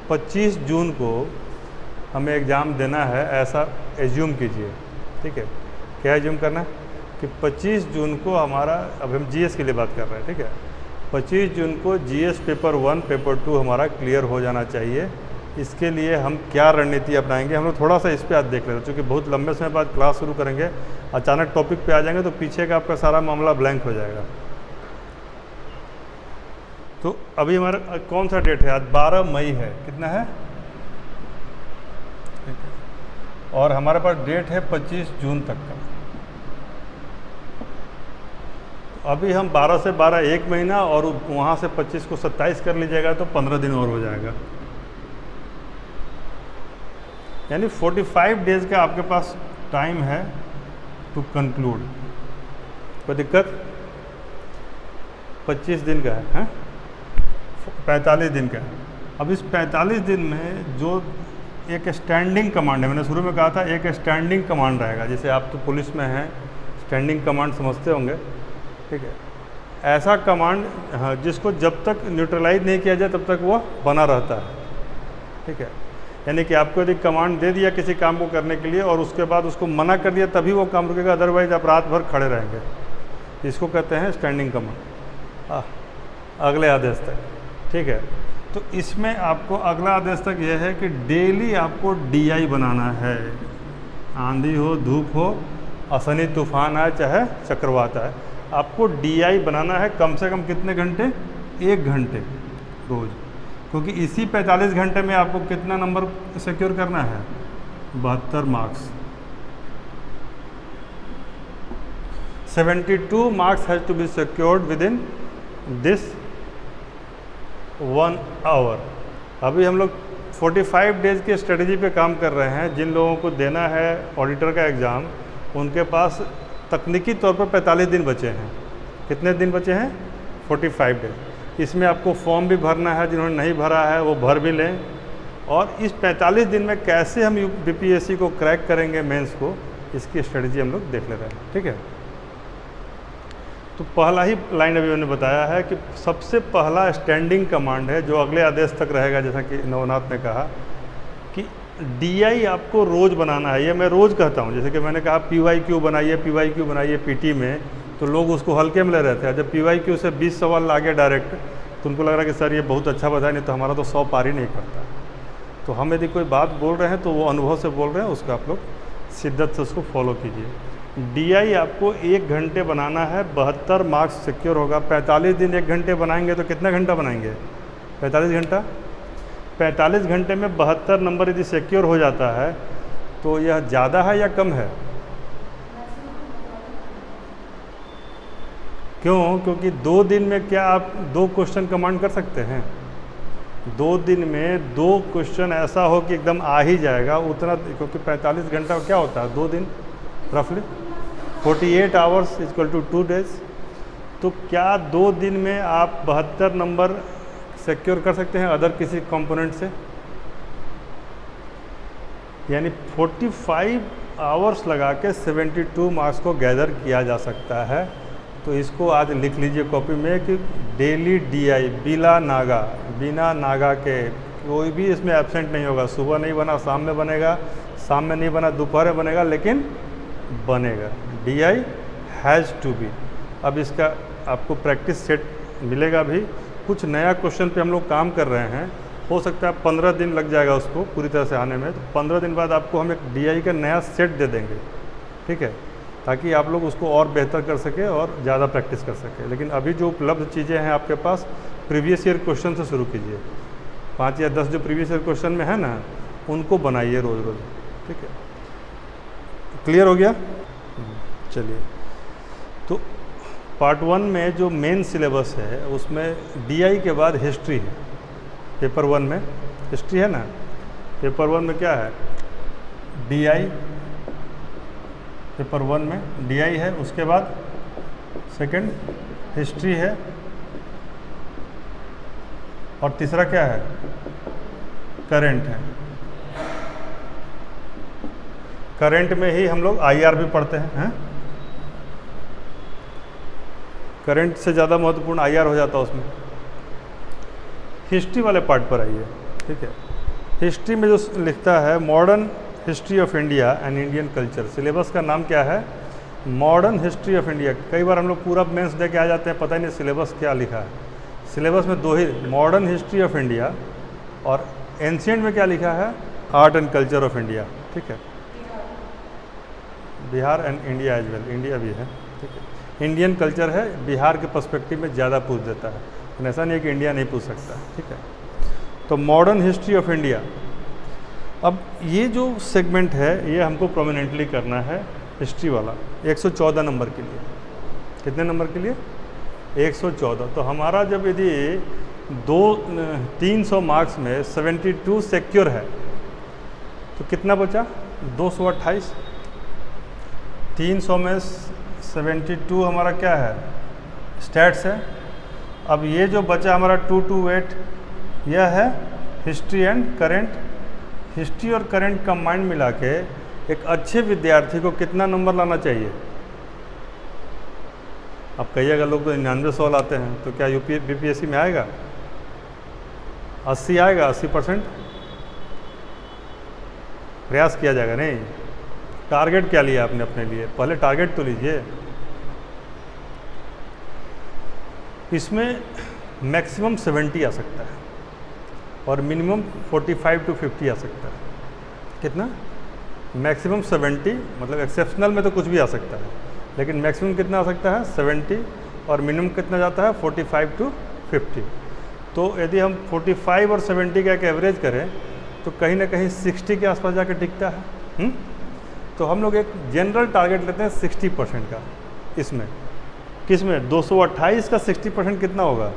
25 जून को हमें एग्ज़ाम देना है, ऐसा एज्यूम कीजिए, ठीक है। क्या एज्यूम करना है कि 25 जून को हमारा, अब हम जीएस के लिए बात कर रहे हैं, ठीक है। 25 जून को जीएस पेपर 1 पेपर 2 हमारा क्लियर हो जाना चाहिए। इसके लिए हम क्या रणनीति अपनाएंगे, हम लोग थोड़ा सा इस पर आज देख लेते हैं, क्योंकि बहुत लंबे समय बाद क्लास शुरू करेंगे, अचानक टॉपिक पे आ जाएंगे तो पीछे का आपका सारा मामला ब्लैंक हो जाएगा। तो अभी हमारा कौन सा डेट है, आज 12 मई है, कितना है, ठीक है। और हमारे पास डेट है 25 जून तक का। अभी हम 12 से 12 1 महीना, और वहाँ से 25 को 27 कर लीजिएगा तो 15 दिन और हो जाएगा, यानी 45 डेज का आपके पास टाइम है टू कंक्लूड। कोई दिक्कत? 25 दिन का है, 45 दिन का है। अब इस 45 दिन में जो एक स्टैंडिंग कमांड है, मैंने शुरू में कहा था एक स्टैंडिंग कमांड रहेगा, जैसे आप तो पुलिस में हैं, स्टैंडिंग कमांड समझते होंगे, ठीक है। ऐसा कमांड, हाँ, जिसको जब तक न्यूट्रलाइज नहीं किया जाए तब तक वो बना रहता है, ठीक है। यानी कि आपको यदि कमांड दे दिया किसी काम को करने के लिए और उसके बाद उसको मना कर दिया तभी वो काम रुकेगा, अदरवाइज आप रात भर खड़े रहेंगे। इसको कहते हैं स्टैंडिंग कमांड, अगले आदेश तक, ठीक है। तो इसमें आपको अगला आदेश तक यह है कि डेली आपको DI बनाना है। आंधी हो, धूप हो, असनी तूफान आए, चाहे चक्रवात आए, आपको DI बनाना है। कम से कम कितने घंटे? 1 घंटे रोज़, क्योंकि इसी 45 घंटे में आपको कितना नंबर सिक्योर करना है? 72 marks. 72 marks has to be secured within this 1 hour. अभी हम लोग 45 डेज़ की स्ट्रेटजी पे काम कर रहे हैं। जिन लोगों को देना है ऑडिटर का एग्ज़ाम, उनके पास तकनीकी तौर पर 45 दिन बचे हैं। कितने दिन बचे हैं? 45 डेज। इसमें आपको फॉर्म भी भरना है, जिन्होंने नहीं भरा है वो भर भी लें। और इस 45 दिन में कैसे हम BPSC को क्रैक करेंगे, मेंस को, इसकी स्ट्रेटजी हम लोग देख ले रहे हैं, ठीक है। तो पहला ही लाइन अभी मैंने बताया है कि सबसे पहला स्टैंडिंग कमांड है जो अगले आदेश तक रहेगा, जैसा कि नवनाथ ने कहा कि DI आपको रोज़ बनाना है। ये मैं रोज़ कहता हूँ, जैसे कि मैंने कहा PYQ बनाइए PT में, तो लोग उसको हल्के में ले रहे थे। जब PYQ से 20 सवाल आ गया डायरेक्ट, तो उनको लग रहा है कि सर ये बहुत अच्छा बताया, नहीं तो हमारा तो 100 पार ही नहीं करता। तो हम यदि कोई बात बोल रहे हैं तो वो अनुभव से बोल रहे हैं, उसका आप लोग शिद्दत से उसको फॉलो कीजिए। DI आपको 1 घंटे बनाना है, 72 मार्क्स सिक्योर होगा। 45 दिन 1 घंटे बनाएंगे तो कितना घंटा बनाएंगे? 45 घंटा। 45 घंटे में 72 नंबर यदि सिक्योर हो जाता है तो यह ज़्यादा है या कम है? क्यों? क्योंकि 2 दिन में क्या आप 2 क्वेश्चन कमांड कर सकते हैं? 2 दिन में 2 क्वेश्चन ऐसा हो कि एकदम आ ही जाएगा उतना, क्योंकि 45 घंटा क्या होता है? 2 दिन रफली 48 आवर्स इक्वल टू 2 डेज। तो क्या 2 दिन में आप 72 नंबर सिक्योर कर सकते हैं अदर किसी कंपोनेंट से? यानी 45 आवर्स लगा के 72 मार्क्स को गैदर किया जा सकता है। तो इसको आज लिख लीजिए कॉपी में कि डेली DI बिना नागा के, कोई भी इसमें एब्सेंट नहीं होगा। सुबह नहीं बना शाम में बनेगा, शाम में नहीं बना दोपहर में बनेगा, लेकिन बनेगा। DI has to be. अब इसका आपको प्रैक्टिस सेट मिलेगा भी। कुछ नया क्वेश्चन पे हम लोग काम कर रहे हैं, हो सकता है 15 दिन लग जाएगा उसको पूरी तरह से आने में। तो 15 दिन बाद आपको हम एक DI का नया सेट दे देंगे, ठीक है, ताकि आप लोग उसको और बेहतर कर सके और ज़्यादा प्रैक्टिस कर सके। लेकिन अभी जो उपलब्ध चीज़ें हैं आपके पास, प्रीवियस ईयर क्वेश्चन से शुरू कीजिए। 5 या 10 जो प्रीवियस ईयर क्वेश्चन में है ना, उनको बनाइए रोज़ रोज़, ठीक है। क्लियर हो गया? चलिए, तो पार्ट 1 में जो मेन सिलेबस है उसमें DI के बाद हिस्ट्री है। पेपर 1 में हिस्ट्री है ना। पेपर 1 में क्या है? DI। पेपर 1 में DI है, उसके बाद सेकंड हिस्ट्री है, और तीसरा क्या है? करंट है। करंट में ही हम लोग IR भी पढ़ते हैं, करंट से ज़्यादा महत्वपूर्ण IR हो जाता है उसमें। हिस्ट्री वाले पार्ट पर आइए, ठीक है। हिस्ट्री में जो लिखता है modern history of India and Indian culture, syllabus का नाम क्या है? Modern history of India. कई बार हम लोग पूरा मेंस दे के आ जाते हैं, पता ही नहीं सिलेबस क्या लिखा है। सिलेबस में दो ही, मॉडर्न हिस्ट्री ऑफ इंडिया और एंशिएंट में क्या लिखा है? Art and culture of India. ठीक है, Bihar and India as well, India भी है। ठीक है, इंडियन कल्चर है, बिहार के पर्सपेक्टिव में ज़्यादा पूछ देता है, लेकिन ऐसा नहीं है कि इंडिया नहीं पूछ सकता। ठीक है, तो मॉडर्न हिस्ट्री ऑफ इंडिया। अब ये जो सेगमेंट है ये हमको प्रोमिनेंटली करना है हिस्ट्री वाला, 114 नंबर के लिए। कितने नंबर के लिए? 114। तो हमारा जब यदि 300 मार्क्स में 72 सिक्योर है तो कितना बचा? 228। 300 में 72 हमारा क्या है? स्टैट्स है। अब ये जो बचा हमारा 228 यह है हिस्ट्री एंड करेंट। हिस्ट्री और करेंट कंबाइंड मिला के एक अच्छे विद्यार्थी को कितना नंबर लाना चाहिए? अब कहिएगा लोग तो 99 लाते हैं, तो क्या बीपीएससी में आएगा? 80 आएगा? 80% प्रयास किया जाएगा। नहीं, टारगेट क्या लिया आपने अपने लिए? पहले टारगेट तो लीजिए। इसमें मैक्सिमम 70 आ सकता है और मिनिमम 45 to 50 आ सकता है। कितना? मैक्सिमम 70, मतलब एक्सेप्शनल में तो कुछ भी आ सकता है, लेकिन मैक्सिमम कितना आ सकता है? 70, और मिनिमम कितना जाता है? 45 to 50। तो यदि हम 45 और 70 का एक एवरेज करें तो कहीं ना कहीं 60 के आसपास जाकर टिकता है। तो हम लोग एक जनरल टारगेट लेते हैं 60% का। इसमें किसमें? 228 का 60% कितना होगा?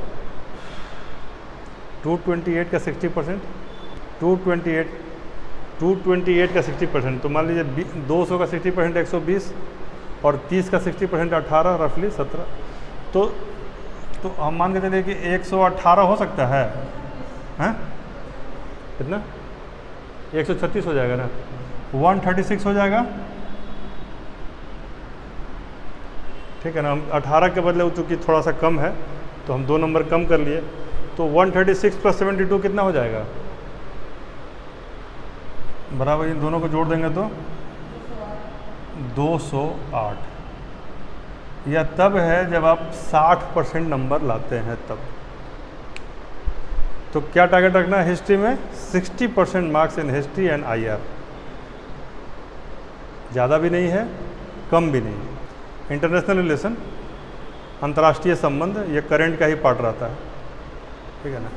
228 का 60%, 228 का 60%, तो मान लीजिए 200 का 60% 120 और 30 का 60% 18, रफली 17। तो हम मान के चलिए कि 118 हो सकता है। हैं? कितना? 136 हो जाएगा ना, 136 हो जाएगा। ठीक है ना, हम 18 के बदले चूँकि थोड़ा सा कम है तो हम 2 नंबर कम कर लिए, तो 136 + 72 कितना हो जाएगा? बराबर इन दोनों को जोड़ देंगे तो 208। यह तब है जब आप 60% नंबर लाते हैं तब। तो क्या टारगेट रखना है हिस्ट्री में? 60% marks in history and IR. ज़्यादा भी नहीं है, कम भी नहीं है। इंटरनेशनल रिलेशन, अंतर्राष्ट्रीय संबंध, ये करंट का ही पार्ट रहता है। ठीक है ना,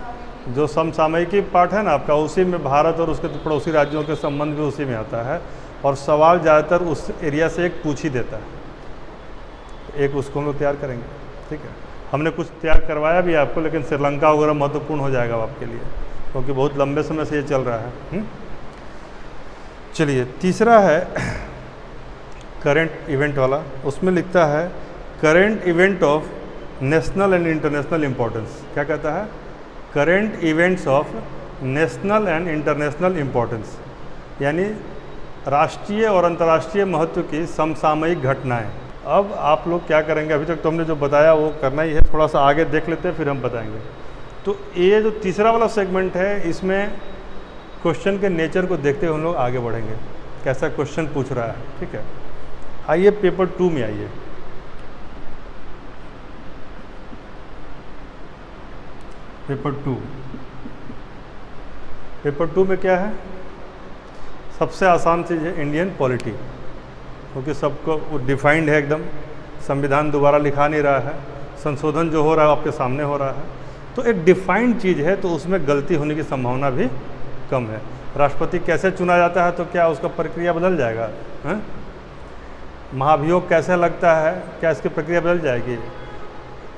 जो समसामयिकी पार्ट है ना आपका, उसी में भारत और उसके पड़ोसी राज्यों के संबंध भी उसी में आता है, और सवाल ज़्यादातर उस एरिया से एक पूछ ही देता है। एक उसको हम लोग तैयार करेंगे। ठीक है, हमने कुछ तैयार करवाया भी आपको, लेकिन श्रीलंका वगैरह महत्वपूर्ण हो जाएगा आपके लिए, क्योंकि बहुत लंबे समय से ये चल रहा है। चलिए, तीसरा है करंट इवेंट वाला। उसमें लिखता है current event of national and international importance. क्या कहता है? Current events of national and international importance, यानी राष्ट्रीय और अंतर्राष्ट्रीय महत्व की समसामयिक घटनाएं। अब आप लोग क्या करेंगे? अभी तक तो हमने जो बताया वो करना ही है, थोड़ा सा आगे देख लेते हैं फिर हम बताएंगे। तो ये जो तीसरा वाला सेगमेंट है, इसमें क्वेश्चन के नेचर को देखते हुए हम लोग आगे बढ़ेंगे, कैसा क्वेश्चन पूछ रहा है। ठीक है, आइए पेपर 2 में आइए। पेपर 2 में क्या है? सबसे आसान चीज़ है इंडियन पॉलिटी, क्योंकि सबको वो डिफाइंड है एकदम। संविधान दोबारा लिखा नहीं रहा है, संशोधन जो हो रहा है आपके सामने हो रहा है, तो एक डिफाइंड चीज़ है, तो उसमें गलती होने की संभावना भी कम है। राष्ट्रपति कैसे चुना जाता है, तो क्या उसका प्रक्रिया बदल जाएगा? हैं? महाभियोग कैसे लगता है, क्या इसकी प्रक्रिया बदल जाएगी?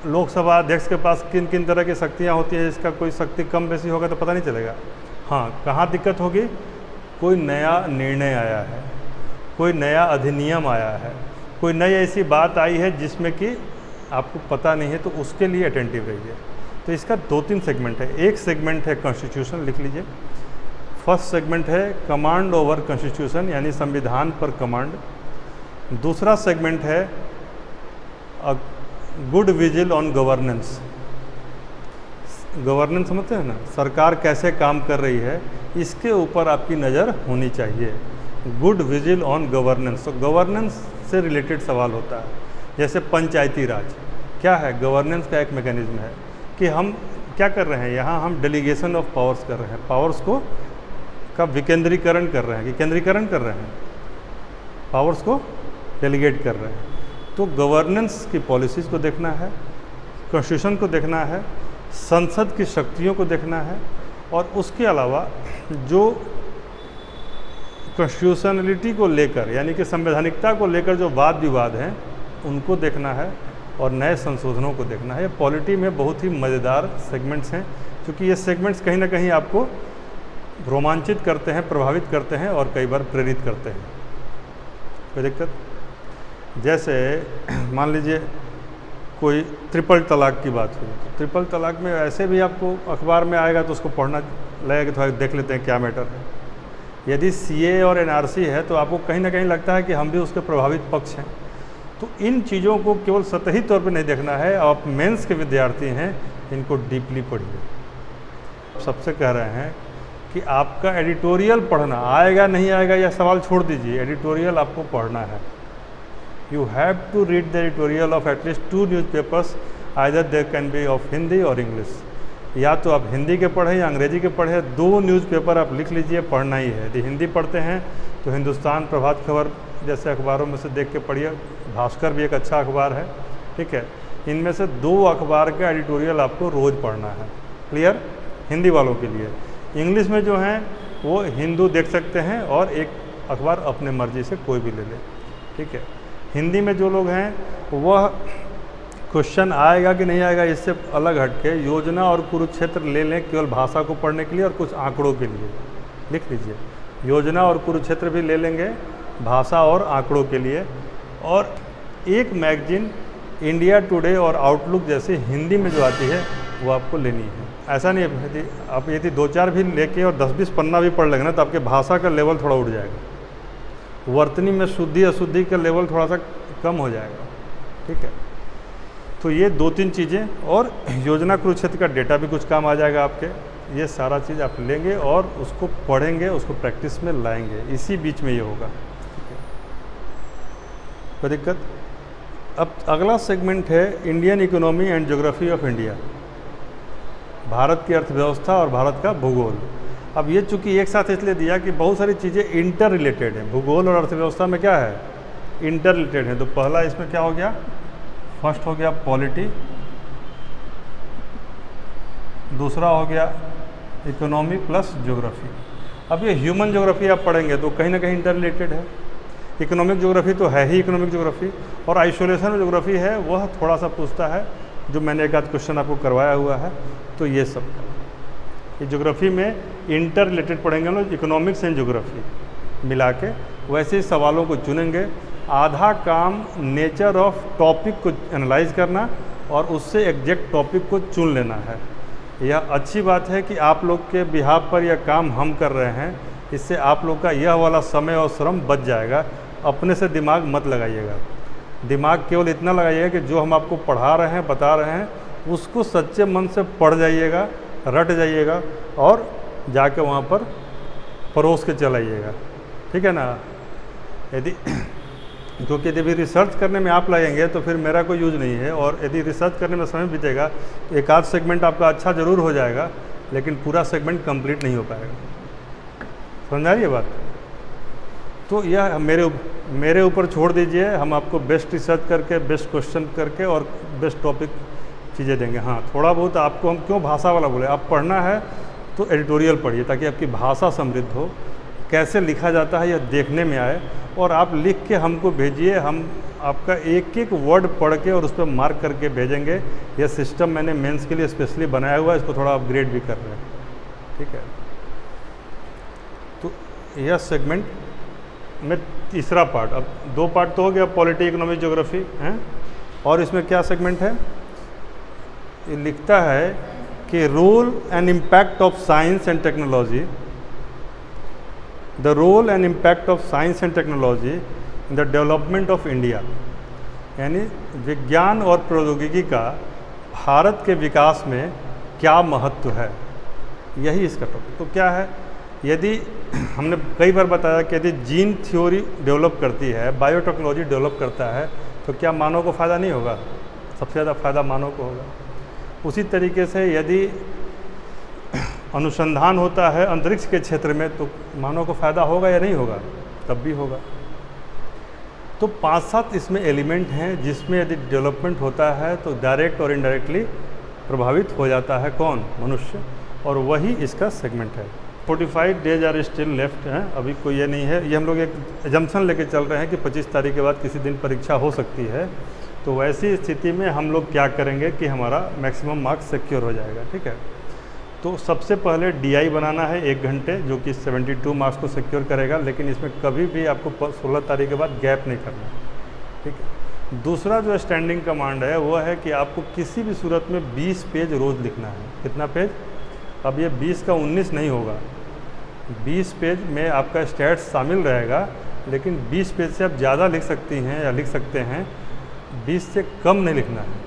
लोकसभा अध्यक्ष के पास किन किन तरह की शक्तियाँ होती है, इसका कोई शक्ति कम बेसी होगा तो पता नहीं चलेगा। हाँ, कहाँ दिक्कत होगी? कोई नया निर्णय आया है, कोई नया अधिनियम आया है, कोई नई ऐसी बात आई है जिसमें कि आपको पता नहीं है, तो उसके लिए अटेंटिव रहिए। तो इसका 2-3 सेगमेंट है। एक सेगमेंट है कॉन्स्टिट्यूशन, लिख लीजिए। फर्स्ट सेगमेंट है कमांड ओवर कॉन्स्टिट्यूशन, यानी संविधान पर कमांड। दूसरा सेगमेंट है good vigil on governance, governance समझते हैं ना, सरकार कैसे काम कर रही है, इसके ऊपर आपकी नज़र होनी चाहिए। गुड विजिल ऑन गवर्नेंस, तो गवर्नेंस से रिलेटेड सवाल होता है। जैसे पंचायती राज क्या है, गवर्नेंस का एक मैकेनिज्म है कि हम क्या कर रहे हैं, यहाँ हम डेलीगेशन ऑफ पावर्स कर रहे हैं, पावर्स को का विकेंद्रीकरण कर रहे हैं कि केंद्रीकरण कर रहे हैं, पावर्स को डेलीगेट कर रहे हैं। तो गवर्नेंस की पॉलिसीज़ को देखना है, कॉन्स्टिट्यूशन को देखना है, संसद की शक्तियों को देखना है, और उसके अलावा जो कॉन्स्टिट्यूशनलिटी को लेकर यानी कि संवैधानिकता को लेकर जो वाद विवाद हैं उनको देखना है, और नए संशोधनों को देखना है। ये पॉलिटी में बहुत ही मज़ेदार सेगमेंट्स हैं, क्योंकि ये सेगमेंट्स कहीं ना कहीं आपको रोमांचित करते हैं, प्रभावित करते हैं और कई बार प्रेरित करते हैं। कोई दिक्कत? जैसे मान लीजिए कोई ट्रिपल तलाक की बात हुई, तो ट्रिपल तलाक में ऐसे भी आपको अखबार में आएगा तो उसको पढ़ना लगेगा, थोड़ा देख लेते हैं क्या मैटर है। यदि CA और NRC है तो आपको कहीं ना कहीं लगता है कि हम भी उसके प्रभावित पक्ष हैं। तो इन चीज़ों को केवल सतही तौर पर नहीं देखना है, आप मेंस के विद्यार्थी हैं, इनको डीपली पढ़िए। सबसे कह रहे हैं कि आपका एडिटोरियल पढ़ना आएगा नहीं आएगा यह सवाल छोड़ दीजिए, एडिटोरियल आपको पढ़ना है। You have to read the editorial of at least 2 newspapers, either they can be of Hindi और इंग्लिश। या तो आप हिंदी के पढ़ें या अंग्रेजी के पढ़ें, 2 न्यूज़पेपर आप लिख लीजिए, पढ़ना ही है। यदि हिंदी पढ़ते हैं तो हिंदुस्तान, प्रभात खबर जैसे अखबारों में से देख के पढ़िए, भास्कर भी एक अच्छा अखबार है, ठीक है। इनमें से 2 अखबार का एडिटोरियल आपको रोज़ पढ़ना है। क्लियर? हिंदी वालों के लिए। इंग्लिश में जो हैं वो हिंदू देख सकते हैं और एक अखबार अपने मर्जी से कोई भी ले लें, ठीक है। हिंदी में जो लोग हैं वह क्वेश्चन आएगा कि नहीं आएगा इससे अलग हटके योजना और कुरुक्षेत्र ले लें केवल भाषा को पढ़ने के लिए और कुछ आंकड़ों के लिए। लिख लीजिए, योजना और कुरुक्षेत्र भी ले लेंगे भाषा और आंकड़ों के लिए। और एक मैगजीन इंडिया टुडे और आउटलुक जैसे हिंदी में जो आती है वो आपको लेनी है। ऐसा नहीं है, यदि आप 2-4 भी लेके और 10-20 पन्ना भी पढ़ लेंगे ना तो आपके भाषा का लेवल थोड़ा उठ जाएगा, वर्तनी में शुद्धि अशुद्धि का लेवल थोड़ा सा कम हो जाएगा, ठीक है। तो ये 2-3 चीज़ें, और योजना कुरुक्षेत्र का डेटा भी कुछ काम आ जाएगा आपके। ये सारा चीज़ आप लेंगे और उसको पढ़ेंगे, उसको प्रैक्टिस में लाएंगे, इसी बीच में ये होगा। कोई दिक्कत? अब अगला सेगमेंट है Indian economy and geography of India, Bharat की अर्थव्यवस्था और भारत का भूगोल। अब ये चूँकि एक साथ इसलिए दिया कि बहुत सारी चीज़ें इंटर रिलेटेड हैं, भूगोल और अर्थव्यवस्था में क्या है, इंटर रिलेटेड है। तो पहला इसमें क्या हो गया, फर्स्ट हो गया पॉलिटी, दूसरा हो गया इकोनॉमी प्लस ज्योग्राफी। अब ये ह्यूमन ज्योग्राफी आप पढ़ेंगे तो कहीं ना कहीं इंटर रिलेटेड है। इकोनॉमिक ज्योग्राफी तो है ही इकोनॉमिक ज्योग्राफी, और आइसोलेशन ज्योग्राफी है वह थोड़ा सा पूछता है, जो मैंने एक आध क्वेश्चन आपको करवाया हुआ है। तो ये सब ये ज्योग्राफी में इंटर रिलेटेड पढ़ेंगे हम लोग, इकोनॉमिक्स एंड ज्योग्राफी मिला के वैसे ही सवालों को चुनेंगे। आधा काम नेचर ऑफ टॉपिक को एनालाइज करना और उससे एग्जैक्ट टॉपिक को चुन लेना है। यह अच्छी बात है कि आप लोग के बिहाफ पर यह काम हम कर रहे हैं, इससे आप लोग का यह वाला समय और श्रम बच जाएगा। अपने से दिमाग मत लगाइएगा, दिमाग केवल इतना लगाइएगा कि जो हम आपको पढ़ा रहे हैं, बता रहे हैं, उसको सच्चे मन से पढ़ जाइएगा, रट जाइएगा और जाके वहाँ पर परोस के चलाइएगा, ठीक है ना। यदि क्योंकि यदि रिसर्च करने में आप लगेंगे तो फिर मेरा कोई यूज़ नहीं है, और यदि रिसर्च करने में समय बीतेगा एक आध सेगमेंट आपका अच्छा ज़रूर हो जाएगा, लेकिन पूरा सेगमेंट कंप्लीट नहीं हो पाएगा। समझ आ रही है बात? तो यह मेरे ऊपर छोड़ दीजिए, हम आपको बेस्ट रिसर्च करके, बेस्ट क्वेश्चन करके और बेस्ट टॉपिक चीज़ें देंगे। हाँ, थोड़ा बहुत आपको हम क्यों भाषा वाला बोले, आप पढ़ना है तो एडिटोरियल पढ़िए ताकि आपकी भाषा समृद्ध हो, कैसे लिखा जाता है यह देखने में आए, और आप लिख के हमको भेजिए, हम आपका एक एक वर्ड पढ़ के और उस पर मार्क करके भेजेंगे। यह सिस्टम मैंने मेंस के लिए स्पेशली बनाया हुआ है, इसको थोड़ा अपग्रेड भी कर रहे हैं, ठीक है। तो यह सेगमेंट में तीसरा पार्ट, अब 2 पार्ट तो हो गया, पॉलिटी, इकोनॉमी, ज्योग्राफी हैं, और इसमें क्या सेगमेंट है, ये लिखता है कि role and impact of science and technology, the role and impact of science and technology in the development of India, यानी विज्ञान और प्रौद्योगिकी का भारत के विकास में क्या महत्व है, यही इसका टॉपिक। तो क्या है, यदि हमने कई बार बताया कि यदि जीन थ्योरी डेवलप करती है, बायोटेक्नोलॉजी डेवलप करता है, तो क्या मानव को फ़ायदा नहीं होगा? सबसे ज़्यादा फ़ायदा मानव को होगा। उसी तरीके से यदि अनुसंधान होता है अंतरिक्ष के क्षेत्र में, तो मानव को फ़ायदा होगा या नहीं होगा? तब भी होगा। तो 5-7 इसमें एलिमेंट हैं जिसमें यदि डेवलपमेंट होता है तो डायरेक्ट और इनडायरेक्टली प्रभावित हो जाता है कौन? मनुष्य। और वही इसका सेगमेंट है। 45 डेज आर स्टिल लेफ्ट हैं, अभी कोई ये नहीं है। ये हम लोग एक एजम्पशन लेके चल रहे हैं कि 25 तारीख के बाद किसी दिन परीक्षा हो सकती है। तो वैसी स्थिति में हम लोग क्या करेंगे कि हमारा मैक्सिमम मार्क्स सिक्योर हो जाएगा, ठीक है। तो सबसे पहले DI बनाना है 1 घंटे, जो कि 72 मार्क्स को सिक्योर करेगा, लेकिन इसमें कभी भी आपको 16 तारीख के बाद गैप नहीं करना, ठीक है। दूसरा जो स्टैंडिंग कमांड है वो है कि आपको किसी भी सूरत में 20 पेज रोज़ लिखना है। कितना पेज? अब ये 20 का 19 नहीं होगा, 20 पेज में आपका स्टैट्स शामिल रहेगा, लेकिन 20 पेज से आप ज़्यादा लिख सकती हैं या लिख सकते हैं, 20 से कम नहीं लिखना है,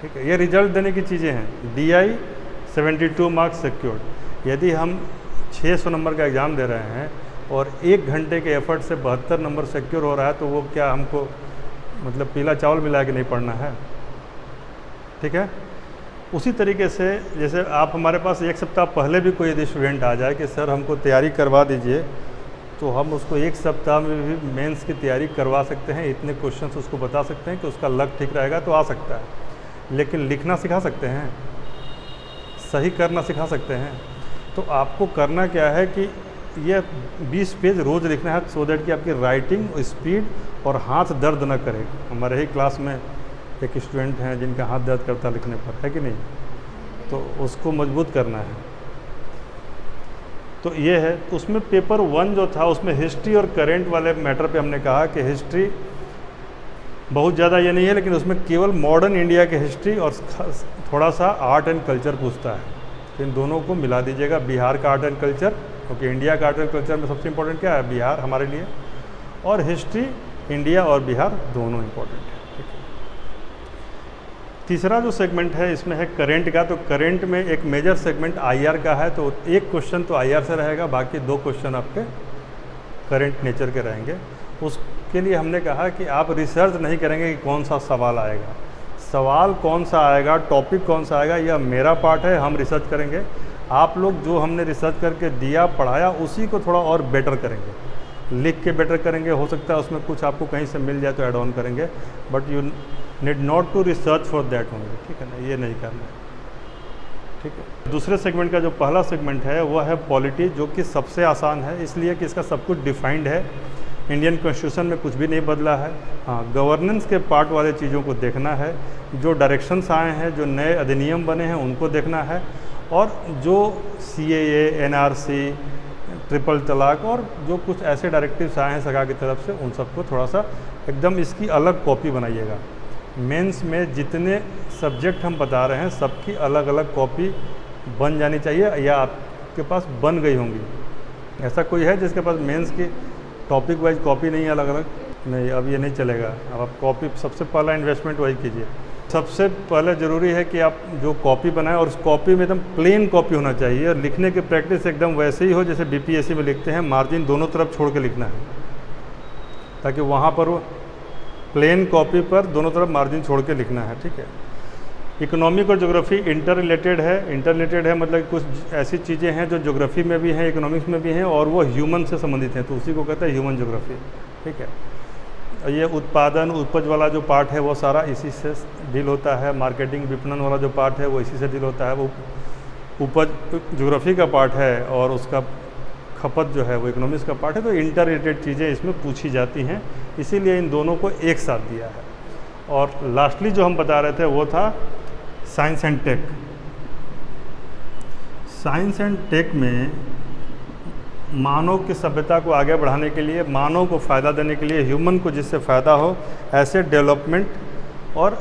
ठीक है। ये रिजल्ट देने की चीज़ें हैं। DI 72 marks secured. यदि हम 600 नंबर का एग्ज़ाम दे रहे हैं और 1 घंटे के एफर्ट से 72 नंबर सिक्योर हो रहा है, तो वो क्या हमको मतलब पीला चावल मिला के नहीं पढ़ना है, ठीक है। उसी तरीके से जैसे आप हमारे पास 1 सप्ताह पहले भी कोई यदि स्टूडेंट आ जाए कि सर हमको तैयारी करवा दीजिए, तो हम उसको 1 सप्ताह में भी मेंस की तैयारी करवा सकते हैं। इतने क्वेश्चंस उसको बता सकते हैं कि उसका लक ठीक रहेगा तो आ सकता है। लेकिन लिखना सिखा सकते हैं, सही करना सिखा सकते हैं। तो आपको करना क्या है कि ये 20 पेज रोज़ लिखना है, सो दैट कि आपकी राइटिंग स्पीड और हाथ दर्द न करे। हमारे ही क्लास में एक स्टूडेंट हैं जिनका हाथ दर्द करता लिखने पर, है कि नहीं? तो उसको मजबूत करना है। तो ये है। उसमें पेपर 1 जो था उसमें हिस्ट्री और करेंट वाले मैटर पे हमने कहा कि हिस्ट्री बहुत ज़्यादा ये नहीं है, लेकिन उसमें केवल मॉडर्न इंडिया के हिस्ट्री और थोड़ा सा आर्ट एंड कल्चर पूछता है। तो इन दोनों को मिला दीजिएगा, बिहार का आर्ट एंड कल्चर, क्योंकि इंडिया का आर्ट एंड कल्चर में सबसे इम्पोर्टेंट क्या है? बिहार हमारे लिए। और हिस्ट्री इंडिया और बिहार दोनों इम्पोर्टेंट है, ठीक है। तीसरा जो सेगमेंट है इसमें है करेंट का। तो करेंट में एक मेजर सेगमेंट IR का है, तो एक क्वेश्चन तो IR से रहेगा, बाकी 2 क्वेश्चन आपके करेंट नेचर के रहेंगे। उसके लिए हमने कहा कि आप रिसर्च नहीं करेंगे कि कौन सा सवाल आएगा, सवाल कौन सा आएगा, टॉपिक कौन सा आएगा, यह मेरा पार्ट है, हम रिसर्च करेंगे। आप लोग जो हमने रिसर्च करके दिया, पढ़ाया, उसी को थोड़ा और बेटर करेंगे, लिख के बेटर करेंगे। हो सकता है उसमें कुछ आपको कहीं से मिल जाए तो ऐड ऑन करेंगे, but you need not to research for that only, ठीक है ना, ये नहीं करना है, ठीक है। दूसरे सेगमेंट का जो पहला सेगमेंट है वो है पॉलिटी, जो कि सबसे आसान है, इसलिए कि इसका सब कुछ डिफाइंड है। इंडियन कॉन्स्टिट्यूशन में कुछ भी नहीं बदला है। हाँ, गवर्नेंस के पार्ट वाले चीज़ों को देखना है, जो डायरेक्शंस आए हैं, जो नए अधिनियम बने हैं उनको देखना है, और जो CAA, NRC, ट्रिपल तलाक और जो कुछ ऐसे डायरेक्टिव्स आए हैं सरकार की तरफ से, उन सबको थोड़ा सा एकदम इसकी अलग कॉपी बनाइएगा। मेंस में जितने सब्जेक्ट हम बता रहे हैं सबकी अलग अलग कॉपी बन जानी चाहिए, या आपके पास बन गई होंगी। ऐसा कोई है जिसके पास मेंस की टॉपिक वाइज कॉपी नहीं है अलग अलग? नहीं, अब ये नहीं चलेगा। अब आप कॉपी, सबसे पहला इन्वेस्टमेंट वही कीजिए। सबसे पहले ज़रूरी है कि आप जो कॉपी बनाएं और उस कॉपी में एकदम प्लेन कॉपी होना चाहिए, और लिखने की प्रैक्टिस एकदम वैसे ही हो जैसे BPSC में लिखते हैं, मार्जिन दोनों तरफ छोड़ के लिखना है, ताकि वहाँ पर वो प्लेन कॉपी पर दोनों तरफ मार्जिन छोड़ के लिखना है, ठीक है। इकोनॉमिक और ज्योग्राफी इंटर रिलेटेड है, मतलब कुछ ऐसी चीज़ें हैं जो ज्योग्राफी में भी हैं, इकोनॉमिक्स में भी हैं, और वो ह्यूमन से संबंधित हैं, तो उसी को कहते हैं ह्यूमन ज्योग्राफी, ठीक है। ये उत्पादन, उपज वाला जो पार्ट है वो सारा इसी से डील होता है। मार्केटिंग, विपणन वाला जो पार्ट है वो इसी से डील होता है। वो उपज ज्योग्राफी का पार्ट है, और उसका खपत जो है वो इकोनॉमिक्स का पार्ट है। तो इंटर रिलेटेड चीज़ें इसमें पूछी जाती हैं, इसीलिए इन दोनों को एक साथ दिया है। और लास्टली जो हम बता रहे थे वो था science and tech. Science and tech में मानव की सभ्यता को आगे बढ़ाने के लिए, मानव को फ़ायदा देने के लिए, ह्यूमन को जिससे फ़ायदा हो, ऐसे डेवलपमेंट और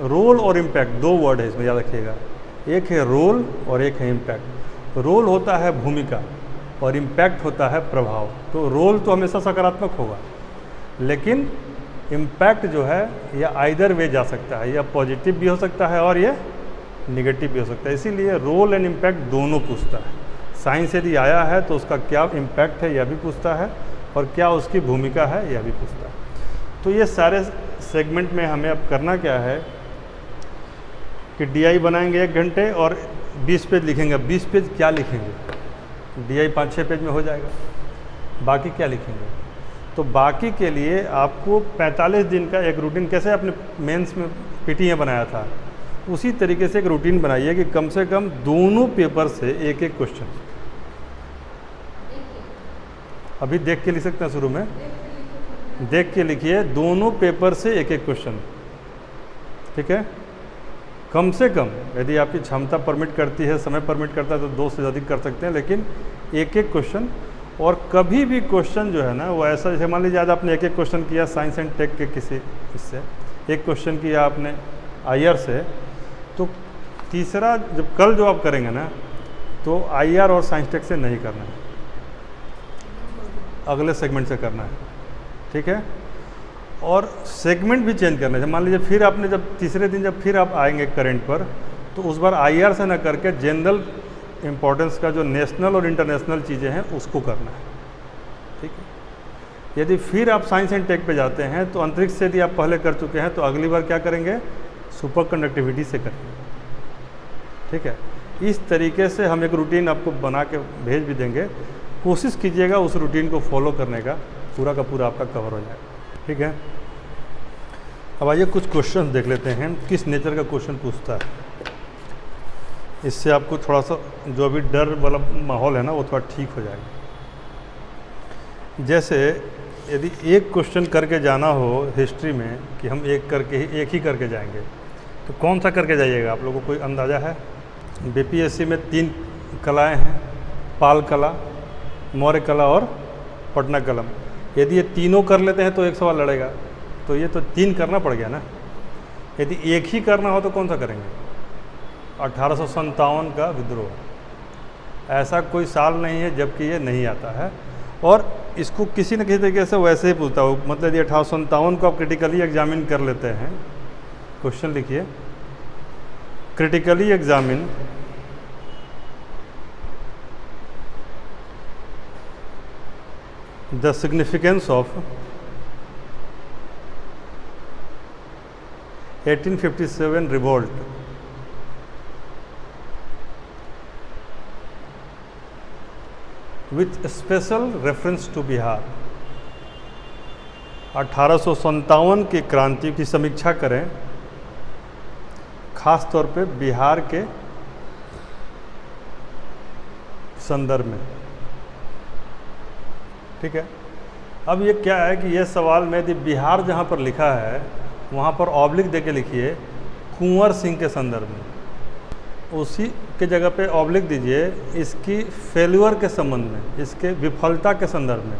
रोल और इम्पैक्ट, 2 वर्ड है इसमें, याद रखिएगा। एक है रोल और एक है इम्पैक्ट। रोल होता है भूमिका और इम्पैक्ट होता है प्रभाव। तो रोल तो हमेशा सकारात्मक होगा, लेकिन इम्पैक्ट जो है यह आइदर वे जा सकता है, या पॉजिटिव भी हो सकता है और ये निगेटिव भी हो सकता है। इसीलिए रोल एंड इम्पैक्ट दोनों पूछता है। साइंस यदि आया है तो उसका क्या इम्पैक्ट है यह भी पूछता है, और क्या उसकी भूमिका है यह भी पूछता है। तो ये सारे सेगमेंट में हमें अब करना क्या है कि DI बनाएंगे 1 घंटे और 20 पेज लिखेंगे। 20 पेज क्या लिखेंगे? DI 5-6 पेज में हो जाएगा, बाकी क्या लिखेंगे? तो बाकी के लिए आपको 45 दिन का एक रूटीन, कैसे आपने मेंस में PTE बनाया था उसी तरीके से एक रूटीन बनाइए कि कम से कम दोनों पेपर से एक एक क्वेश्चन। अभी देख के लिख सकते हैं, शुरू में देख के लिखिए, दोनों पेपर से एक एक क्वेश्चन, ठीक है। कम से कम यदि आपकी क्षमता परमिट करती है, समय परमिट करता है तो 2 से अधिक कर सकते हैं, लेकिन एक एक क्वेश्चन। और कभी भी क्वेश्चन जो है ना वो ऐसा, जैसे मान लीजिए आज आपने एक एक क्वेश्चन किया साइंस एंड टेक के किसी इससे, एक क्वेश्चन किया आपने IR से, तो तीसरा जब कल जो आप करेंगे ना तो IR और साइंस टेक से नहीं करना है, अगले सेगमेंट से करना है, ठीक है। और सेगमेंट भी चेंज करना है। मान लीजिए फिर आपने जब तीसरे दिन जब फिर आप आएंगे करंट पर, तो उस बार IR से ना करके जनरल इम्पोर्टेंस का जो नेशनल और इंटरनेशनल चीज़ें हैं उसको करना है, ठीक है। यदि फिर आप साइंस एंड टेक पे जाते हैं तो अंतरिक्ष से यदि आप पहले कर चुके हैं तो अगली बार क्या करेंगे? सुपर कंडक्टिविटी से करेंगे, ठीक है। इस तरीके से हम एक रूटीन आपको बना के भेज भी देंगे, कोशिश कीजिएगा उस रूटीन को फॉलो करने का, पूरा का पूरा आपका कवर हो जाएगा, ठीक है। अब आइए कुछ क्वेश्चन देख लेते हैं, किस नेचर का क्वेश्चन पूछता है। इससे आपको थोड़ा सा जो अभी डर वाला माहौल है ना वो थोड़ा ठीक हो जाएगा। जैसे यदि एक क्वेश्चन करके जाना हो हिस्ट्री में कि हम एक ही करके जाएंगे, तो कौन सा करके जाइएगा? आप लोगों को कोई अंदाज़ा है? BPSC में 3 कलाएँ हैं, पाल कला, मौर्य कला और पटना कलम। यदि ये तीनों कर लेते हैं तो एक सवाल लड़ेगा, तो ये तो 3 करना पड़ गया ना। यदि एक ही करना हो तो कौन सा करेंगे? 1857 का विद्रोह। ऐसा कोई साल नहीं है जबकि ये नहीं आता है, और इसको किसी न किसी तरीके से वैसे ही पूछता हो। मतलब यदि 1857 को आप क्रिटिकली एग्जामिन कर लेते हैं, क्वेश्चन लिखिए, critically examine the significance of 1857 revolt with special reference to Bihar. 1857 की क्रांति की समीक्षा करें, खास तौर पे बिहार के संदर्भ में, ठीक है। अब ये क्या है कि ये सवाल में यदि बिहार जहाँ पर लिखा है वहाँ पर ऑब्लिक दे के लिखिए कुंवर सिंह के संदर्भ में, उसी के जगह पे ऑब्लिक दीजिए इसकी फेल्यूर के संबंध में, इसके विफलता के संदर्भ में,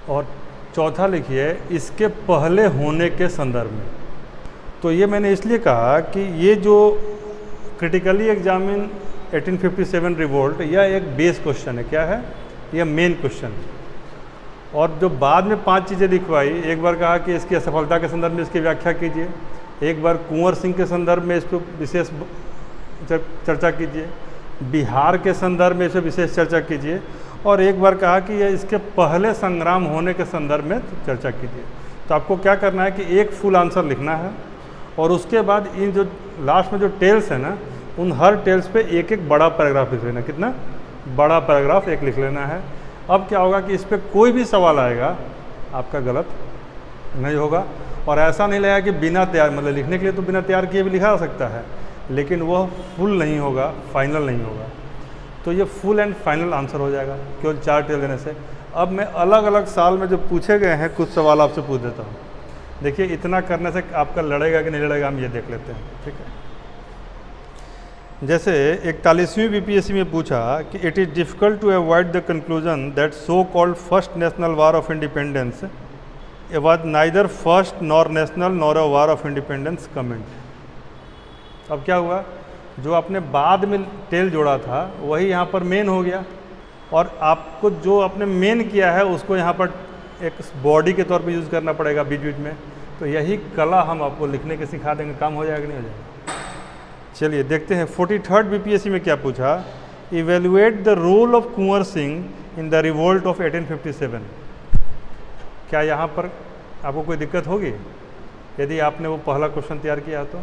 और चौथा लिखिए इसके पहले होने के संदर्भ में। तो ये मैंने इसलिए कहा कि ये जो क्रिटिकली एग्जामिन 1857 रिवोल्ट, यह एक बेस क्वेश्चन है। क्या है? यह मेन क्वेश्चन है। और जो बाद में 5 चीज़ें लिखवाई, एक बार कहा कि इसकी असफलता के संदर्भ में इसकी व्याख्या कीजिए, एक बार कुंवर सिंह के संदर्भ में इस पर विशेष चर्चा कीजिए, बिहार के संदर्भ में इस पर विशेष चर्चा कीजिए, और एक बार कहा कि यह इसके पहले संग्राम होने के संदर्भ में चर्चा कीजिए। तो आपको क्या करना है कि एक फुल आंसर लिखना है, और उसके बाद इन जो लास्ट में जो टेल्स है ना, उन हर टेल्स पे एक एक बड़ा पैराग्राफ लिख लेना। कितना बड़ा पैराग्राफ? एक लिख लेना है। अब क्या होगा कि इस पर कोई भी सवाल आएगा आपका गलत नहीं होगा, और ऐसा नहीं लगेगा कि बिना तैयार, मतलब लिखने के लिए तो बिना तैयार किए भी लिखा जा सकता है, लेकिन वह फुल नहीं होगा, फाइनल नहीं होगा। तो ये फुल एंड फाइनल आंसर हो जाएगा केवल 4 टेल देने से। अब मैं अलग अलग साल में जो पूछे गए हैं कुछ सवाल आपसे पूछ देता हूँ। देखिए इतना करने से आपका लड़ेगा कि नहीं लड़ेगा हम ये देख लेते हैं, ठीक है। जैसे 41वीं BPSC में पूछा कि it is difficult to avoid the conclusion that so called first national war of independence was neither first nor national nor a war of independence comment. अब क्या हुआ, जो आपने बाद में टेल जोड़ा था वही यहाँ पर मेन हो गया, और आपको जो आपने मेन किया है उसको यहाँ पर एक बॉडी के तौर पे यूज़ करना पड़ेगा बीच बीच में। तो यही कला हम आपको लिखने के सिखा देंगे, काम हो जाएगा कि नहीं हो जाएगा? चलिए देखते हैं 43rd बीपीएससी में क्या पूछा। Evaluate the role of Kunwar Singh in the revolt of 1857। क्या यहाँ पर आपको कोई दिक्कत होगी यदि आपने वो पहला क्वेश्चन तैयार किया तो,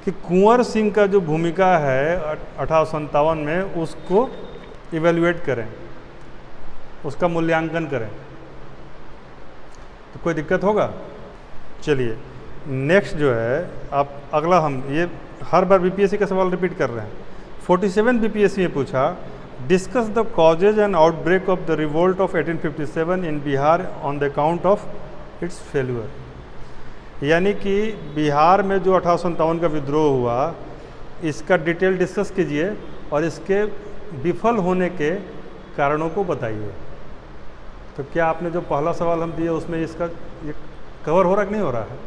कि कुंवर सिंह का जो भूमिका है 1857 में उसको इवेल्युएट करें, उसका मूल्यांकन करें, तो कोई दिक्कत होगा? चलिए नेक्स्ट जो है, आप अगला, हम ये हर बार बीपीएससी का सवाल रिपीट कर रहे हैं। 47 बीपीएससी में पूछा, discuss the causes and outbreak of the revolt of 1857 in Bihar on the account of its failure. यानी कि बिहार में जो 1857 का विद्रोह हुआ, इसका डिटेल डिस्कस कीजिए और इसके विफल होने के कारणों को बताइए। तो क्या आपने जो पहला सवाल हम दिए उसमें इसका ये कवर हो रहा कि नहीं हो रहा है?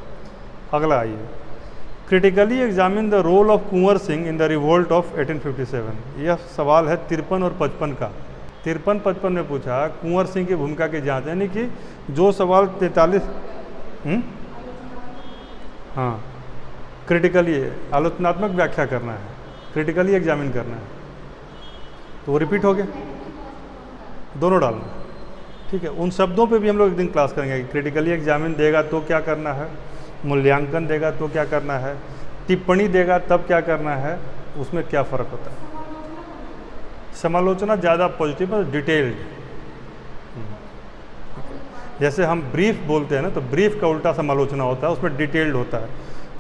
अगला आइए, critically examine the role of Kunwar Singh in the revolt of 1857। यह सवाल है 53 और 55 का। 53-55 में पूछा कुंवर सिंह की भूमिका की जांच, यानी कि जो सवाल 43 हाँ क्रिटिकली आलोचनात्मक व्याख्या करना है, क्रिटिकली एग्जामिन करना है, तो वो रिपीट हो गया, दोनों डालना है। ठीक है, उन शब्दों पे भी हम लोग एक दिन क्लास करेंगे कि क्रिटिकली एग्जामिन देगा तो क्या करना है, मूल्यांकन देगा तो क्या करना है, टिप्पणी देगा तब क्या करना है, उसमें क्या फ़र्क होता है। समालोचना ज़्यादा पॉजिटिव और डिटेल्ड, जैसे हम ब्रीफ बोलते हैं ना, तो ब्रीफ का उल्टा समालोचना होता है, उसमें डिटेल्ड होता है।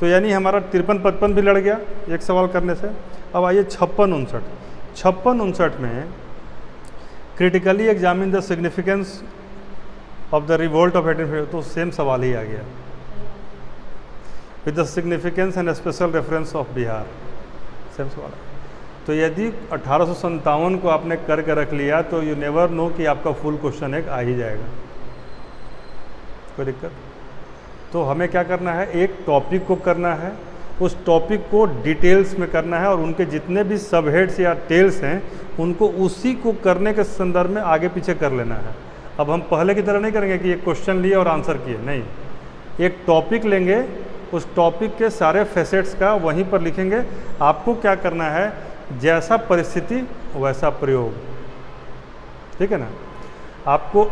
तो यानी हमारा 53-55 भी लड़ गया एक सवाल करने से। अब आइए 56-59 में, critically examine the significance of the revolt of 1857, तो सेम सवाल ही आ गया, with the significance and special reference of Bihar, same सवाल है। तो यदि 1857 को आपने करके रख लिया तो यू नेवर नो कि आपका फुल क्वेश्चन एक आ ही जाएगा, कोई दिक्कत। तो हमें क्या करना है, एक टॉपिक को करना है, उस टॉपिक को डिटेल्स में करना है और उनके जितने भी सब हेड्स या टेल्स हैं उनको उसी को करने के संदर्भ में आगे पीछे कर लेना है। अब हम पहले की तरह नहीं करेंगे कि एक क्वेश्चन लिए और आंसर किए, नहीं, एक टॉपिक लेंगे, उस टॉपिक के सारे फैसेट्स का वहीं पर लिखेंगे। आपको क्या करना है, जैसा परिस्थिति वैसा प्रयोग, ठीक है ना। आपको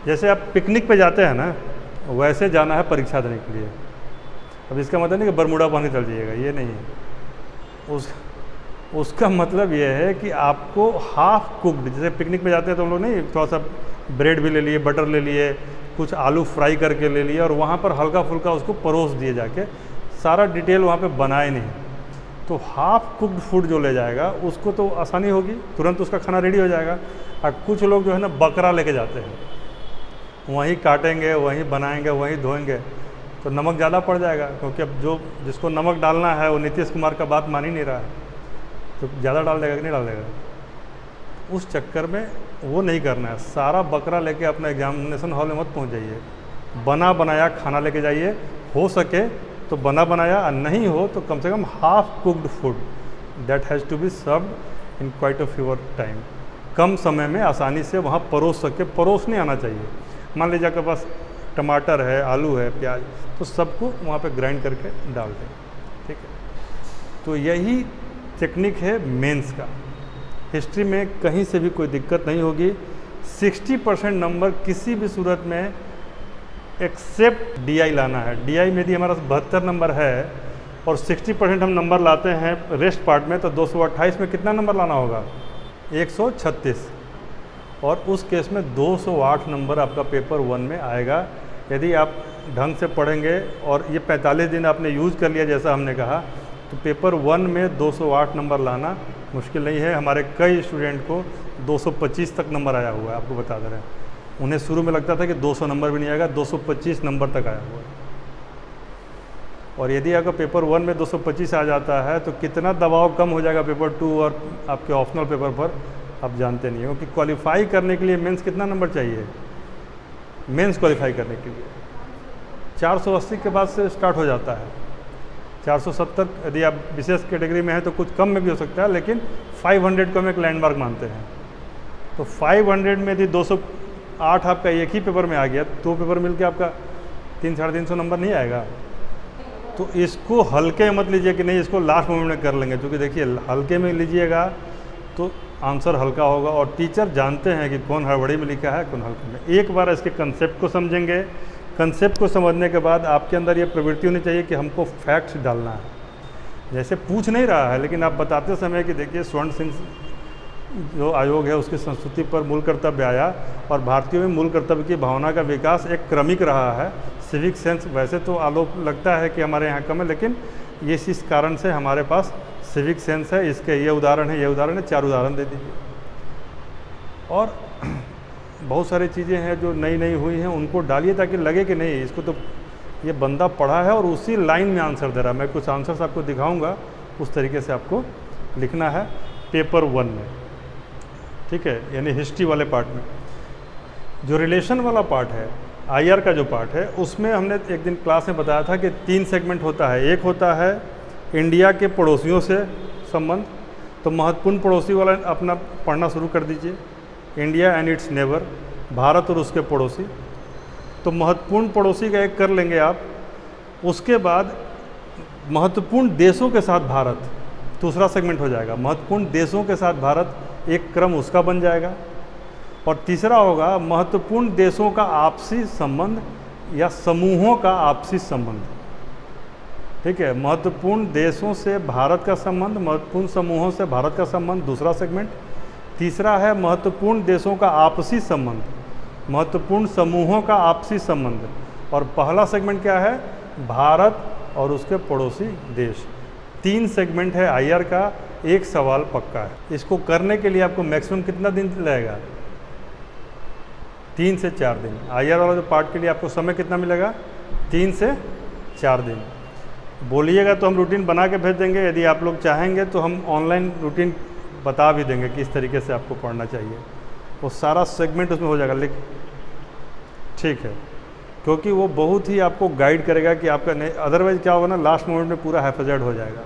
जैसे आप पिकनिक पे जाते हैं ना, वैसे जाना है परीक्षा देने के लिए। अब इसका मतलब नहीं कि बरमूडा पहन के चल जाइएगा, ये नहीं है। उसका मतलब ये है कि आपको हाफ कुक्ड, जैसे पिकनिक पे जाते हैं तो हम लोग नहीं, थोड़ा सा ब्रेड भी ले लिए, बटर ले लिए, कुछ आलू फ्राई करके ले लिए और वहाँ पर हल्का फुल्का उसको परोस दिए जाके, सारा डिटेल वहाँ पे बनाए नहीं। तो हाफ कुक्ड फूड जो ले जाएगा उसको तो आसानी होगी, तुरंत उसका खाना रेडी हो जाएगा। और कुछ लोग जो है ना बकरा लेके जाते हैं, वहीं काटेंगे, वहीं बनाएंगे, वहीं धोएंगे, तो नमक ज़्यादा पड़ जाएगा, क्योंकि अब जो जिसको नमक डालना है वो नीतीश कुमार का बात मान ही नहीं रहा है, तो ज़्यादा डाल देगा कि नहीं डाल देगा। उस चक्कर में वो नहीं करना है। सारा बकरा लेके अपना एग्जामिनेशन हॉल में मत पहुंच जाइए, बना बनाया खाना लेके जाइए, हो सके तो बना बनाया, और नहीं हो तो कम से कम half cooked food that has to be served in quite a fewer time. कम समय में आसानी से वहाँ परोस सके, परोसने आना चाहिए। मान लीजिए आपके पास टमाटर है, आलू है, प्याज, तो सबको वहाँ पे ग्राइंड करके डाल दें, ठीक है। तो यही टेक्निक है मेंस का। हिस्ट्री में कहीं से भी कोई दिक्कत नहीं होगी। 60% नंबर किसी भी सूरत में एक्सेप्ट डीआई लाना है। डीआई में यदि हमारा 72 नंबर है और 60% हम नंबर लाते हैं रेस्ट पार्ट में, तो 228 में कितना नंबर लाना होगा, 136, और उस केस में 208 नंबर आपका पेपर 1 में आएगा। यदि आप ढंग से पढ़ेंगे और ये 45 दिन आपने यूज़ कर लिया जैसा हमने कहा, तो पेपर 1 में 208 नंबर लाना मुश्किल नहीं है। हमारे कई स्टूडेंट को 225 तक नंबर आया हुआ है, आपको बता दे रहे हैं। उन्हें शुरू में लगता था कि 200 नंबर भी नहीं आएगा, 225 नंबर तक आया हुआ है। और यदि आपका पेपर 1 में 225 आ जाता है तो कितना दबाव कम हो जाएगा पेपर 2 और आपके ऑप्शनल पेपर पर, आप जानते नहीं हो। कि क्वालिफाई करने के लिए मेंस कितना नंबर चाहिए, मेंस क्वालिफाई करने के लिए 480 के बाद से स्टार्ट हो जाता है। 470 यदि आप विशेष कैटेगरी में हैं तो कुछ कम में भी हो सकता है, लेकिन 500 को हम एक लैंडमार्क मानते हैं। तो 500 में यदि 208 आपका एक ही पेपर में आ गया, तो पेपर मिलके आपका 300-350 नंबर नहीं आएगा। तो इसको हल्के मत लीजिए कि नहीं इसको लास्ट मोमेंट में कर लेंगे, क्योंकि देखिए हल्के में लीजिएगा तो आंसर हल्का होगा, और टीचर जानते हैं कि कौन हड़बड़ी में लिखा है कौन हल्के में। एक बार इसके कंसेप्ट को समझेंगे, कंसेप्ट को समझने के बाद आपके अंदर ये प्रवृत्ति होनी चाहिए कि हमको फैक्ट्स डालना है। जैसे पूछ नहीं रहा है लेकिन आप बताते समय कि देखिए स्वर्ण सिंह जो आयोग है उसकी संस्कृति पर मूल कर्तव्य आया, और भारतीयों में मूल कर्तव्य की भावना का विकास एक क्रमिक रहा है। सिविक सेंस वैसे तो आलोक लगता है कि हमारे यहाँ कम है, लेकिन ये इस कारण से हमारे पास सिविक सेंस है। इसके ये उदाहरण है, ये उदाहरण है, 4 उदाहरण दे दीजिए। और बहुत सारी चीज़ें हैं जो नई नई हुई हैं, उनको डालिए ताकि लगे कि नहीं इसको तो ये बंदा पढ़ा है और उसी लाइन में आंसर दे रहा है। मैं कुछ आंसर्स आपको दिखाऊंगा, उस तरीके से आपको लिखना है पेपर 1 में, ठीक है, यानी हिस्ट्री वाले पार्ट में। जो रिलेशन वाला पार्ट है, आईआर का जो पार्ट है, उसमें हमने एक दिन क्लास में बताया था कि 3 सेगमेंट होता है। एक होता है इंडिया के पड़ोसियों से संबंध, तो महत्वपूर्ण पड़ोसी वाला अपना पढ़ना शुरू कर दीजिए, India and it's neighbour, Bharat और उसके पड़ोसी। तो महत्वपूर्ण पड़ोसी का एक कर लेंगे आप। उसके बाद महत्वपूर्ण देशों के साथ भारत, दूसरा सेगमेंट हो जाएगा। महत्वपूर्ण देशों के साथ भारत, एक क्रम उसका बन जाएगा। और तीसरा होगा महत्वपूर्ण देशों का आपसी संबंध या समूहों का आपसी संबंध, ठीक है। महत्वपूर्ण देशों से भारत का संबंध, महत्वपूर्ण समूहों से भारत का संबंध, दूसरा सेगमेंट। तीसरा है महत्वपूर्ण देशों का आपसी संबंध, महत्वपूर्ण समूहों का आपसी संबंध। और पहला सेगमेंट क्या है? भारत और उसके पड़ोसी देश। 3 सेगमेंट है आईआर का, एक सवाल पक्का है। इसको करने के लिए आपको मैक्सिमम कितना दिन लगेगा? 3 से 4 दिन। आईआर वाला जो पार्ट के लिए आपको समय कितना मिलेगा? 3 से 4 दिन। बोलिएगा तो हम रूटीन बना के भेज देंगे। यदि आप लोग चाहेंगे तो हम ऑनलाइन रूटीन बता भी देंगे किस तरीके से आपको पढ़ना चाहिए। वो सारा सेगमेंट उसमें हो जाएगा, ठीक है, क्योंकि वो बहुत ही आपको गाइड करेगा कि आपका नहीं, अदरवाइज क्या होगा ना, लास्ट मोमेंट में पूरा हैफेजर्ड हो जाएगा।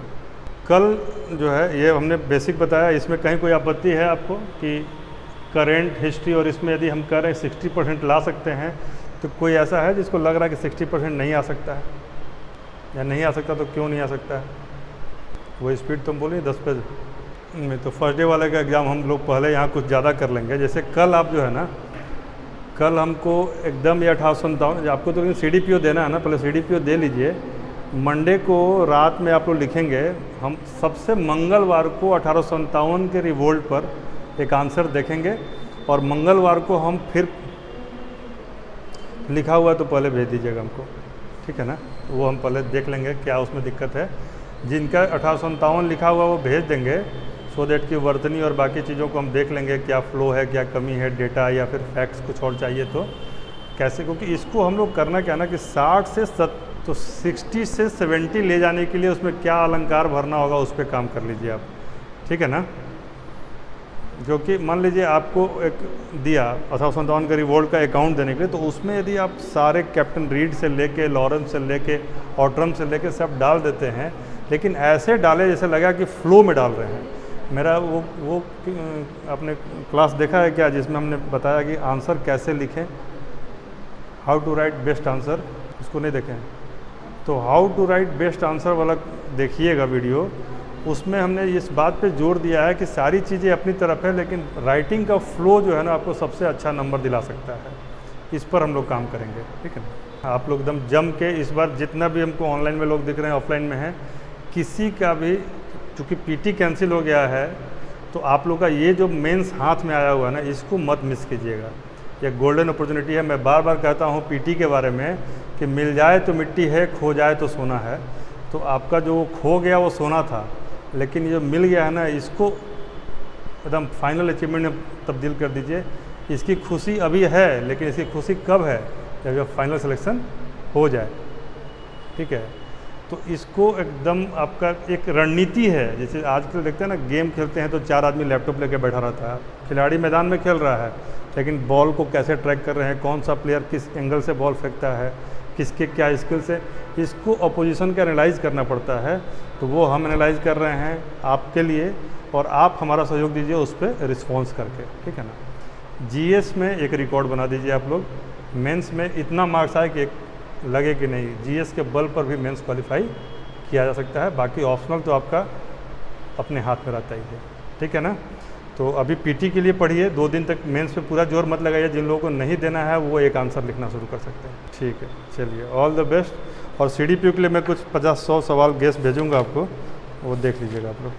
कल जो है ये हमने बेसिक बताया, इसमें कहीं कोई आपत्ति है आपको कि करेंट हिस्ट्री और इसमें यदि हम कह रहे हैं 60% ला सकते हैं, तो कोई ऐसा है जिसको लग रहा है कि 60% नहीं आ सकता है या नहीं आ सकता? तो क्यों नहीं आ सकता है? वो स्पीड तो हम बोले 10 पेज में। तो फर्स्ट डे वाले का एग्ज़ाम हम लोग पहले यहाँ कुछ ज़्यादा कर लेंगे। जैसे कल आप जो है ना, कल हमको एकदम ये 1857 आपको तो CDPO देना है ना, पहले CDPO दे लीजिए। मंडे को रात में आप लोग लिखेंगे। हम सबसे मंगलवार को 1857 के रिवोल्ट पर एक आंसर देखेंगे, और मंगलवार को हम फिर लिखा हुआ तो पहले भेज दीजिएगा हमको, ठीक है ना। वो हम पहले देख लेंगे क्या उसमें दिक्कत है। जिनका 1857 लिखा हुआ वो भेज देंगे, सो दैट की वर्तनी और बाकी चीज़ों को हम देख लेंगे, क्या फ़्लो है, क्या कमी है, डेटा या फिर फैक्ट्स कुछ और चाहिए तो कैसे। क्योंकि इसको हम लोग करना क्या ना कि 60 से 70 ले जाने के लिए उसमें क्या अलंकार भरना होगा उस पर काम कर लीजिए आप, ठीक है ना। क्योंकि मान लीजिए आपको एक दिया 1857 का रिवोल्ट का अकाउंट देने के लिए, तो उसमें यदि आप सारे कैप्टन रीड से लेके, लॉरेंस से लेके, ऑट्रम से लेके सब डाल देते हैं, लेकिन ऐसे डाले जैसे लगा कि फ़्लो में डाल रहे हैं। मेरा वो आपने क्लास देखा है क्या जिसमें हमने बताया कि आंसर कैसे लिखें, how to write best answer? उसको नहीं देखें तो how to write best answer वाला देखिएगा वीडियो। उसमें हमने इस बात पे जोर दिया है कि सारी चीज़ें अपनी तरफ है, लेकिन राइटिंग का फ़्लो जो है ना आपको सबसे अच्छा नंबर दिला सकता है। इस पर हम लोग काम करेंगे, ठीक है ना। आप लोग एकदम जम के इस बार जितना भी हमको ऑनलाइन में लोग दिख रहे हैं, ऑफलाइन में हैं, किसी का भी, चूँकि पीटी कैंसिल हो गया है, तो आप लोग का ये जो मेंस हाथ में आया हुआ है ना, इसको मत मिस कीजिएगा। ये गोल्डन अपॉर्चुनिटी है। मैं बार बार कहता हूँ पीटी के बारे में कि मिल जाए तो मिट्टी है, खो जाए तो सोना है। तो आपका जो खो गया वो सोना था, लेकिन ये मिल गया है ना, इसको एकदम फाइनल अचीवमेंट में तब्दील कर दीजिए। इसकी खुशी अभी है, लेकिन इसकी खुशी कब है? जब फाइनल सिलेक्शन हो जाए, ठीक है। तो इसको एकदम आपका एक रणनीति है। जैसे आजकल देखते हैं ना, गेम खेलते हैं तो 4 आदमी लैपटॉप लेके बैठा रहता है, खिलाड़ी मैदान में खेल रहा है, लेकिन बॉल को कैसे ट्रैक कर रहे हैं, कौन सा प्लेयर किस एंगल से बॉल फेंकता है, किसके क्या स्किल्स है, इसको अपोजिशन का एनालाइज करना पड़ता है। तो वो हम एनालाइज कर रहे हैं आपके लिए, और आप हमारा सहयोग दीजिए उस पर रिस्पॉन्स करके, ठीक है ना। जीएस में एक रिकॉर्ड बना दीजिए आप लोग। मेंस में इतना मार्क्स आए कि एक लगे कि नहीं, जीएस के बल पर भी मेंस क्वालिफाई किया जा सकता है। बाकी ऑप्शनल तो आपका अपने हाथ में रहता ही है, ठीक है ना। तो अभी पीटी के लिए पढ़िए, 2 दिन तक मेंस पे पूरा जोर मत लगाइए। जिन लोगों को नहीं देना है वो एक आंसर लिखना शुरू कर सकते हैं, ठीक है। चलिए, ऑल द बेस्ट। और CDPO के लिए मैं कुछ 50-100 सवाल गेस भेजूँगा आपको, वो देख लीजिएगा आप लोग।